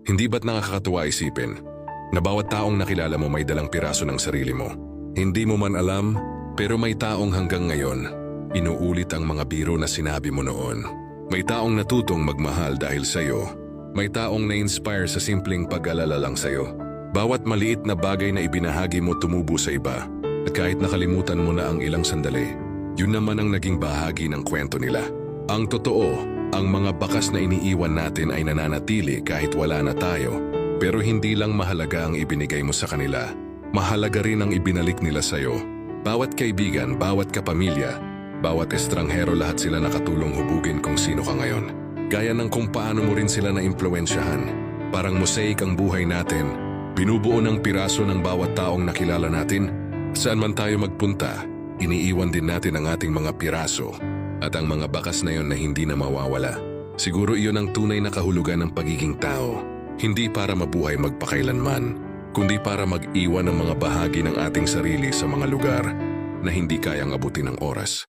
Hindi ba't nakakatuwa isipin na bawat taong nakilala mo may dalang piraso ng sarili mo? Hindi mo man alam, pero may taong hanggang ngayon, inuulit ang mga biro na sinabi mo noon. May taong natutong magmahal dahil sa'yo. May taong na-inspire sa simpleng pag-alala lang sa'yo. Bawat maliit na bagay na ibinahagi mo tumubo sa iba. At kahit nakalimutan mo na ang ilang sandali, yun naman ang naging bahagi ng kwento nila. Ang totoo, ang mga bakas na iniiwan natin ay nananatili kahit wala na tayo. Pero hindi lang mahalaga ang ibinigay mo sa kanila. Mahalaga rin ang ibinalik nila sa'yo. Bawat kaibigan, bawat kapamilya, bawat estranghero, lahat sila nakatulong hubugin kung sino ka ngayon. Gaya ng kung paano mo rin sila na-impluwensyahan. Parang mosaic ang buhay natin. Binubuo ng piraso ng bawat taong nakilala natin. Saan man tayo magpunta, iniiwan din natin ang ating mga piraso at ang mga bakas na yon na hindi na mawawala. Siguro iyon ang tunay na kahulugan ng pagiging tao. Hindi para mabuhay magpakailanman, kundi para mag-iwan ng mga bahagi ng ating sarili sa mga lugar na hindi kayang abutin ng oras.